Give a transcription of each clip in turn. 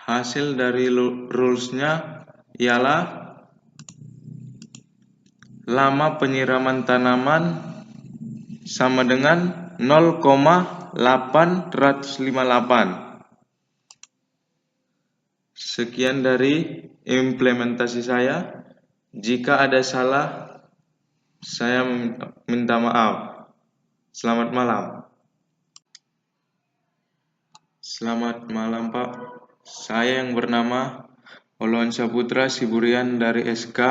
Hasil dari rules-nya ialah lama penyiraman tanaman sama dengan 0,858. Sekian dari implementasi saya. Jika ada salah, saya minta maaf. Selamat malam. Selamat malam, Pak. Saya yang bernama Oloan Saputra Siburian dari SK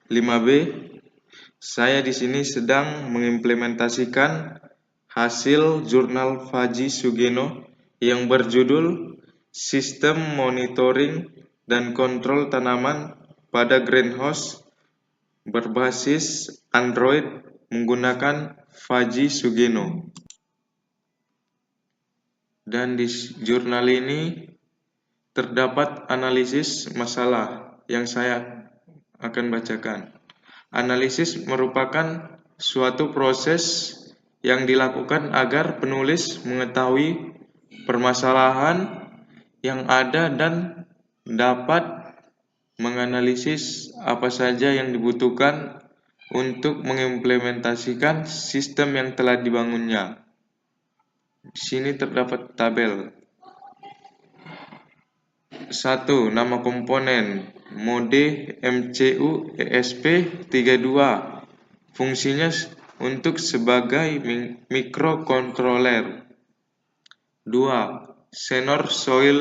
5B. Saya di sini sedang mengimplementasikan hasil jurnal Fajri Sugeno yang berjudul Sistem Monitoring dan Kontrol Tanaman pada Greenhouse berbasis Android menggunakan Fajri Sugeno. Dan di jurnal ini terdapat analisis masalah yang saya akan bacakan. Analisis merupakan suatu proses yang dilakukan agar penulis mengetahui permasalahan yang ada dan dapat menganalisis apa saja yang dibutuhkan untuk mengimplementasikan sistem yang telah dibangunnya. Di sini terdapat tabel. 1. Nama komponen mode MCU ESP32. Fungsinya untuk sebagai mikrokontroler. 2. Sensor soil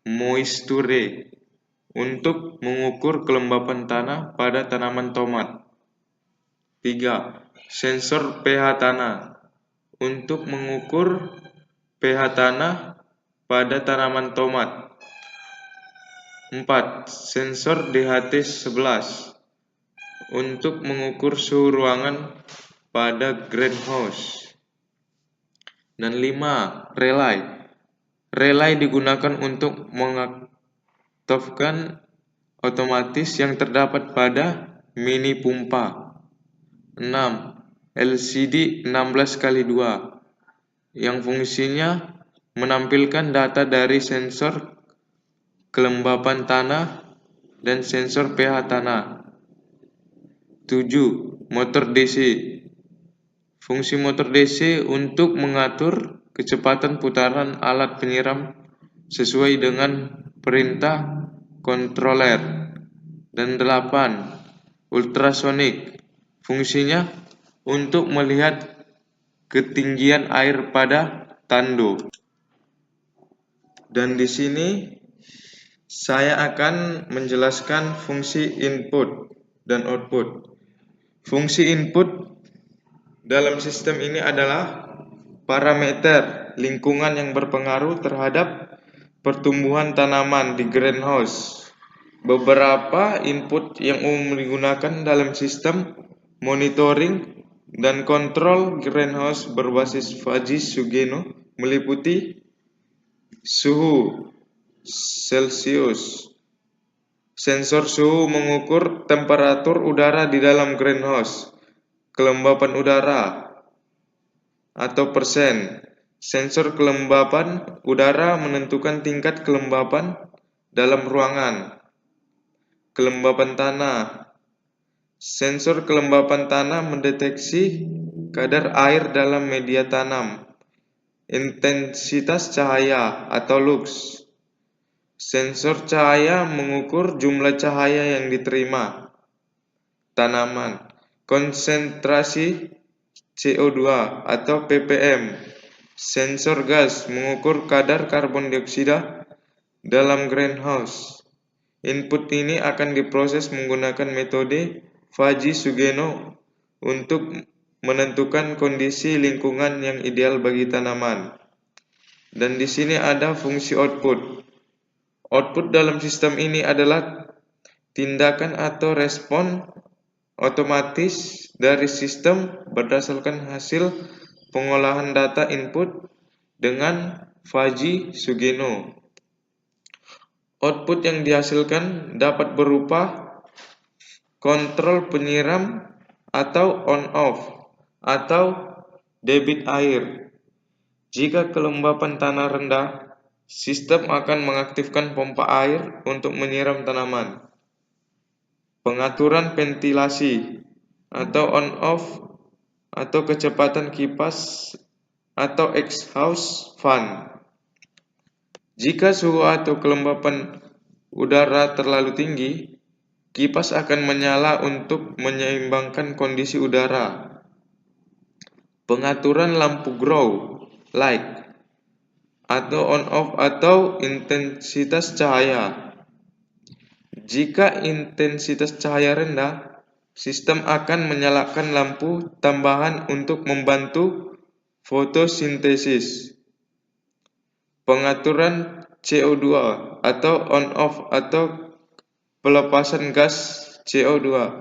moisture untuk mengukur kelembapan tanah pada tanaman tomat. 3. Sensor pH tanah untuk mengukur pH tanah pada tanaman tomat. 4. Sensor DHT11 untuk mengukur suhu ruangan pada greenhouse. Dan 5. Relay. Relay digunakan untuk mengaktifkan otomatis yang terdapat pada mini pompa. 6. LCD 16x2 yang fungsinya menampilkan data dari sensor kelembapan tanah dan sensor pH tanah. 7. Motor DC. Fungsi motor DC untuk mengatur kecepatan putaran alat penyiram sesuai dengan perintah controller. Dan 8. Ultrasonik. Fungsinya untuk melihat ketinggian air pada tanduk. Dan di sini saya akan menjelaskan fungsi input dan output. Fungsi input dalam sistem ini adalah parameter lingkungan yang berpengaruh terhadap pertumbuhan tanaman di greenhouse. Beberapa input yang umum digunakan dalam sistem monitoring dan kontrol greenhouse berbasis Fajri Sugeno meliputi suhu Celsius. Sensor suhu mengukur temperatur udara di dalam greenhouse. Kelembapan udara atau persen. Sensor kelembapan udara menentukan tingkat kelembapan dalam ruangan. Kelembapan tanah. Sensor kelembapan tanah mendeteksi kadar air dalam media tanam. Intensitas cahaya atau lux. Sensor cahaya mengukur jumlah cahaya yang diterima tanaman. Konsentrasi CO2 atau ppm. Sensor gas mengukur kadar karbon dioksida dalam greenhouse. Input ini akan diproses menggunakan metode Fajri Sugeno untuk menentukan kondisi lingkungan yang ideal bagi tanaman. Dan di sini ada fungsi output. Output dalam sistem ini adalah tindakan atau respon otomatis dari sistem berdasarkan hasil pengolahan data input dengan Fajri Sugeno. Output yang dihasilkan dapat berupa kontrol penyiram atau on-off atau debit air. Jika kelembapan tanah rendah, Sistem akan mengaktifkan pompa air untuk menyiram tanaman. Pengaturan ventilasi atau on-off atau kecepatan kipas atau exhaust fan. Jika suhu atau kelembapan udara terlalu tinggi, kipas akan menyala untuk menyeimbangkan kondisi udara. Pengaturan lampu grow light atau on-off atau intensitas cahaya. Jika intensitas cahaya rendah, sistem akan menyalakan lampu tambahan untuk membantu fotosintesis. Pengaturan CO2 atau on-off atau pelepasan gas CO2.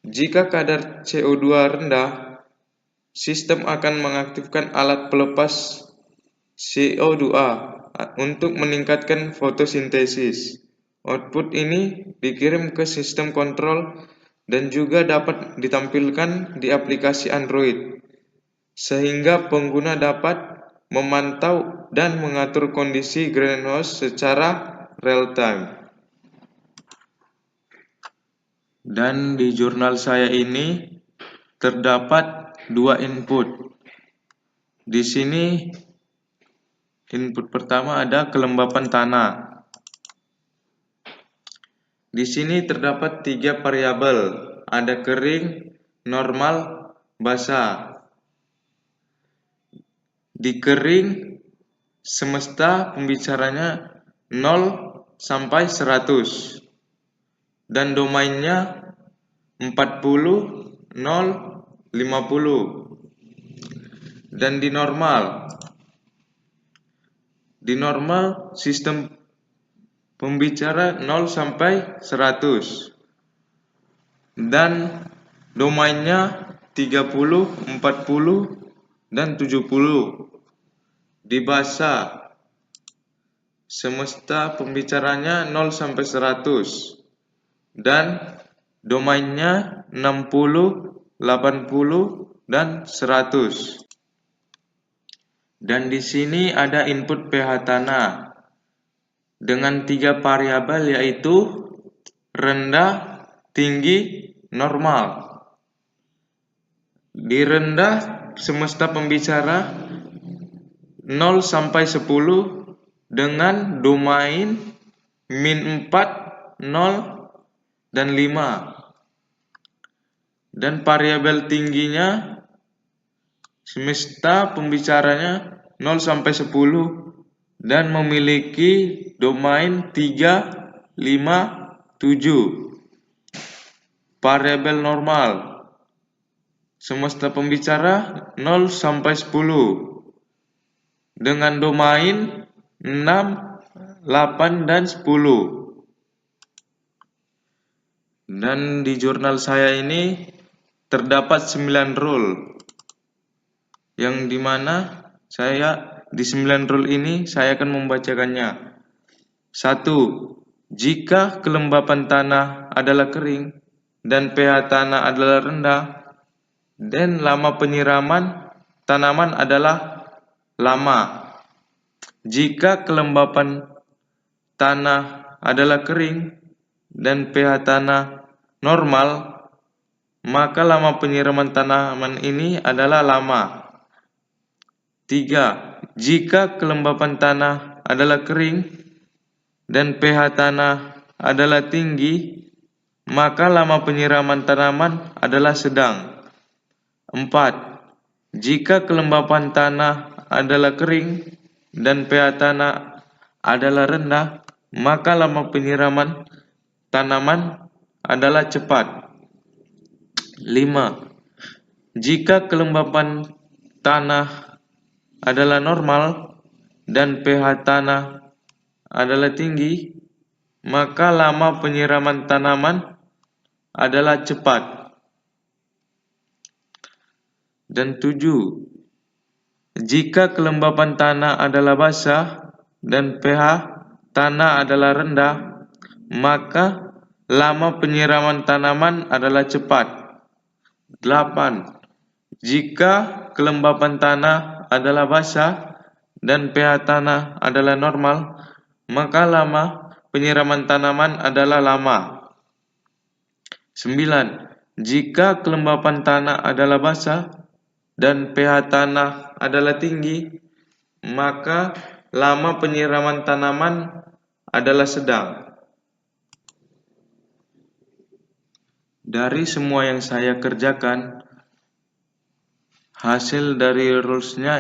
Jika kadar CO2 rendah, sistem akan mengaktifkan alat pelepas CO2 untuk meningkatkan fotosintesis. Output ini dikirim ke sistem kontrol dan juga dapat ditampilkan di aplikasi Android, sehingga pengguna dapat memantau dan mengatur kondisi greenhouse secara real-time. Dan di jurnal saya ini terdapat dua input. Di sini input pertama ada kelembapan tanah. Di sini terdapat 3 variabel, ada kering, normal, basah. Di kering, semesta pembicaranya 0 sampai 100 dan domainnya 40, 0, 50. Dan di normal sistem pembicara 0 sampai 100 dan domainnya 30, 40, dan 70. Di bahasa semesta pembicaranya 0 sampai 100 dan domainnya 60, 80, dan 100. Dan di sini ada input pH tanah dengan 3 variabel yaitu rendah, tinggi, normal. Di rendah semesta pembicara 0 sampai 10 dengan domain -4, 0, dan 5. Dan variabel tingginya semesta pembicaranya 0 sampai 10 dan memiliki domain 3, 5, 7. Variabel normal semesta pembicara 0 sampai 10 dengan domain 6, 8, dan 10. Dan di jurnal saya ini terdapat 9 rule, yang dimana di 9 rule ini saya akan membacakannya. 1. Jika kelembapan tanah adalah kering dan pH tanah adalah rendah, dan lama penyiraman tanaman adalah lama. Jika kelembapan tanah adalah kering dan pH tanah normal, maka lama penyiraman tanaman ini adalah lama. 3. Jika kelembapan tanah adalah kering dan pH tanah adalah tinggi, maka lama penyiraman tanaman adalah sedang. 4. Jika kelembapan tanah adalah kering dan pH tanah adalah rendah, maka lama penyiraman tanaman adalah cepat. 5. Jika kelembapan tanah adalah normal dan pH tanah adalah tinggi, maka lama penyiraman tanaman adalah cepat. Dan 7. Jika kelembapan tanah adalah basah dan pH tanah adalah rendah, maka lama penyiraman tanaman adalah cepat. 8. Jika kelembapan tanah adalah basah dan pH tanah adalah normal, maka lama penyiraman tanaman adalah lama. 9. Jika kelembapan tanah adalah basah dan pH tanah adalah tinggi, maka lama penyiraman tanaman adalah sedang. Dari semua yang saya kerjakan, hasil dari rulesnya